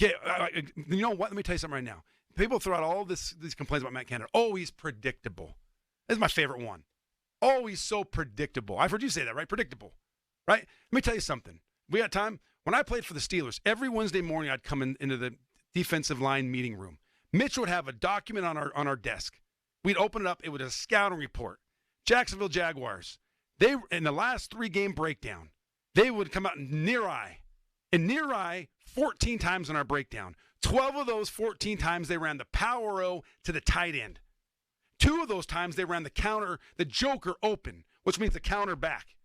Okay, you know what? Let me tell you something right now. People throw out all these complaints about Matt Canada. Oh, he's predictable. This is my favorite one. Oh, he's so predictable. I've heard you say that, right? Predictable, right? Let me tell you something. We got time. When I played for the Steelers, every Wednesday morning I'd come into the defensive line meeting room. Mitch would have a document on our desk. We'd open it up. It was a scouting report. Jacksonville Jaguars. They in the last 3-game breakdown, they would come out near eye. And near eye 14 times in our breakdown. 12 of those 14 times they ran the power O to the tight end. 2 of those times they ran the joker open, which means the counter back.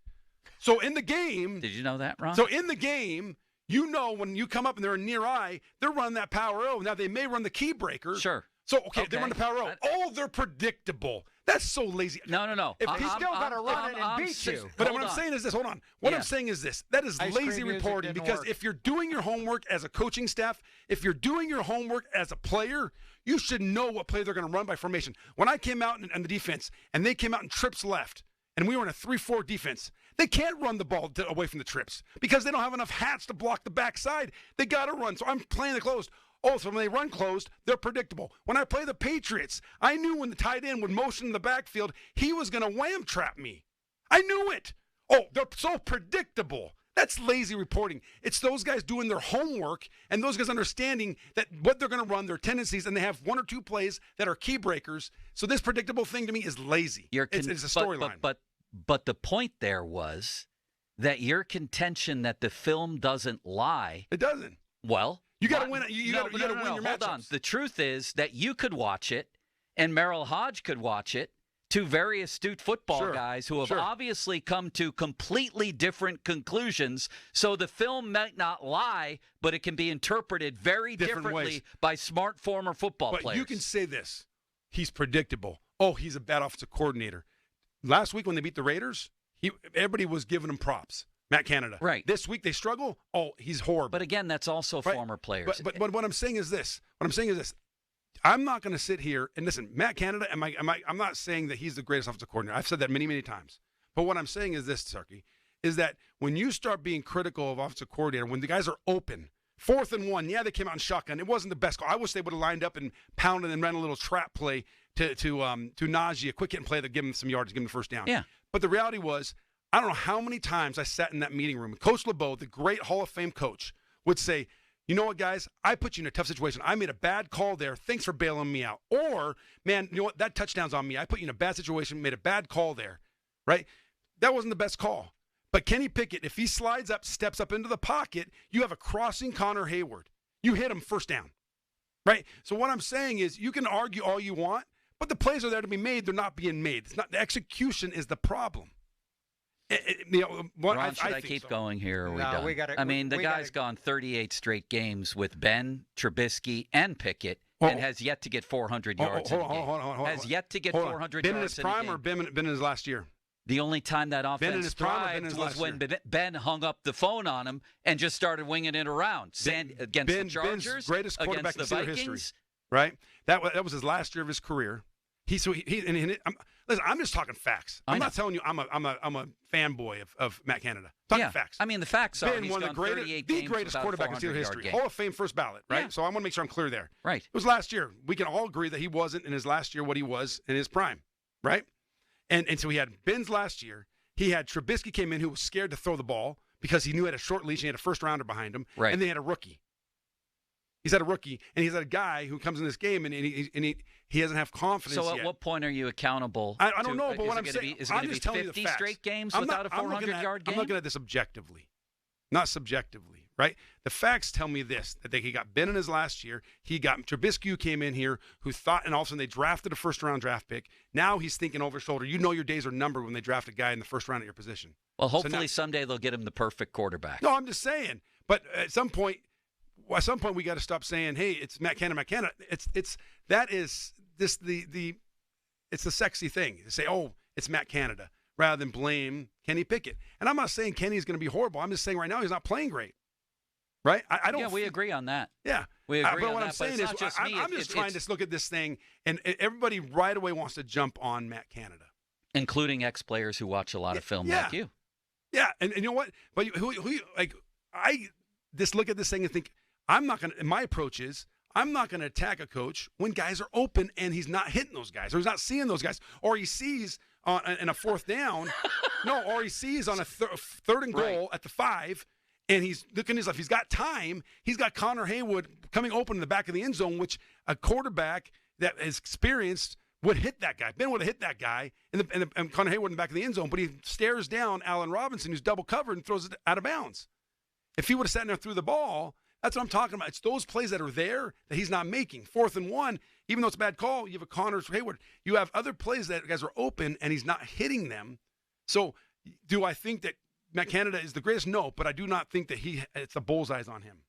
So in the game. Did you know that, Ron? So in the game, you know when you come up and they're in near eye, they're running that power O. Now they may run the key breaker. Sure. So, okay, they run the power O. They're predictable. That's so lazy. No. If he's still going to run it and beat you. But what I'm saying is this. Hold on. What I'm saying is this. That is lazy reporting because if you're doing your homework as a coaching staff, if you're doing your homework as a player, you should know what play they're going to run by formation. When I came out in the defense and they came out in trips left and we were in a 3-4 defense, they can't run the ball away from the trips because they don't have enough hats to block the backside. They got to run. So I'm playing the closed. Oh, so when they run closed, they're predictable. When I play the Patriots, I knew when the tight end would motion in the backfield, he was going to wham trap me. I knew it. Oh, they're so predictable. That's lazy reporting. It's those guys doing their homework and those guys understanding that what they're going to run, their tendencies, and they have 1 or 2 plays that are key breakers. So this predictable thing to me is lazy. It's a storyline. But the point there was that your contention that the film doesn't lie. It doesn't. Well. You got to win. You got to win your matchups. Hold on. The truth is that you could watch it, and Merrill Hodge could watch it. 2 very astute football guys who have obviously come to completely different conclusions. So the film might not lie, but it can be interpreted very differently by smart former football players. But you can say this: he's predictable. Oh, he's a bad offensive coordinator. Last week when they beat the Raiders, everybody was giving him props. Matt Canada. Right. This week they struggle. Oh, he's horrible. But again, that's also former players. But what I'm saying is this. I'm not going to sit here and listen. Matt Canada. I'm not saying that he's the greatest offensive coordinator. I've said that many, many times. But what I'm saying is this, Sarkey, is that when you start being critical of offensive coordinator, when the guys are open, 4th and 1, they came out in shotgun. It wasn't the best call. I wish they would have lined up and pounded and ran a little trap play to Najee, a quick hit and play that give him some yards, give him the first down. Yeah. But the reality was, I don't know how many times I sat in that meeting room. Coach LeBeau, the great Hall of Fame coach, would say, you know what, guys? I put you in a tough situation. I made a bad call there. Thanks for bailing me out. Or, man, you know what? That touchdown's on me. I put you in a bad situation, made a bad call there, right? That wasn't the best call. But Kenny Pickett, if he slides up, steps up into the pocket, you have a crossing Connor Hayward. You hit him first down, right? So what I'm saying is you can argue all you want, but the plays are there to be made. They're not being made. It's not the execution is the problem. Ron, should I keep going here? Or are we done? The guy's gone 38 straight games with Ben, Trubisky, and Pickett, and has yet to get 400 yards in a game. Has yet to get 400 yards in a game. Ben in his prime or Ben in his last year? The only time that offense thrived was when Ben hung up the phone on him and just started winging it around. Against the Chargers, Ben's greatest quarterback against the Vikings. History, right? That was his last year of his career. Listen, I'm just talking facts. I'm not telling you I'm a fanboy of Matt Canada. Talking facts. I mean, the facts are Ben, one of the greatest quarterback in Steelers history. Hall of Fame first ballot, right? Yeah. So I want to make sure I'm clear there. Right. It was last year. We can all agree that he wasn't in his last year what he was in his prime, right? And so he had Ben's last year. He had Trubisky came in who was scared to throw the ball because he knew he had a short leash and he had a first rounder behind him. Right. And then he had a rookie. He's had a rookie, and he's had a guy who comes in this game, and he doesn't have confidence yet. So at what point are you accountable? I don't know, but what I'm saying, is it going to be 50 straight games without a 400-yard game? I'm looking at this objectively, not subjectively, right? The facts tell me this, that he got Ben in his last year. He got Trubisky who came in here who thought, and all of a sudden they drafted a first-round draft pick. Now he's thinking over his shoulder. You know your days are numbered when they draft a guy in the first round at your position. Well, hopefully someday they'll get him the perfect quarterback. No, I'm just saying. But at some point we got to stop saying, "Hey, it's Matt Canada." It's the sexy thing to say, "Oh, it's Matt Canada," rather than blame Kenny Pickett. And I'm not saying Kenny's going to be horrible. I'm just saying right now he's not playing great. Right? I don't. Yeah, we agree on that. Yeah, we agree on that. But what I'm saying is, I'm just trying to look at this thing, and everybody right away wants to jump on Matt Canada, including ex-players who watch a lot of film like you. Yeah, and you know what? But I just look at this thing and think, my approach is, I'm not going to attack a coach when guys are open and he's not hitting those guys, or he's not seeing those guys, or he sees in a fourth down, or he sees on a third and goal at the 5, and he's looking his left. He's got time. He's got Connor Haywood coming open in the back of the end zone, which a quarterback that is experienced would hit that guy. Ben would have hit that guy, and Connor Haywood in the back of the end zone, but he stares down Allen Robinson, who's double covered, and throws it out of bounds. If he would have sat there and threw the ball, that's what I'm talking about. It's those plays that are there that he's not making. 4th and 1, even though it's a bad call, you have a Connor Haywood. You have other plays that guys are open, and he's not hitting them. So do I think that Matt Canada is the greatest? No, but I do not think that it's the bullseyes on him.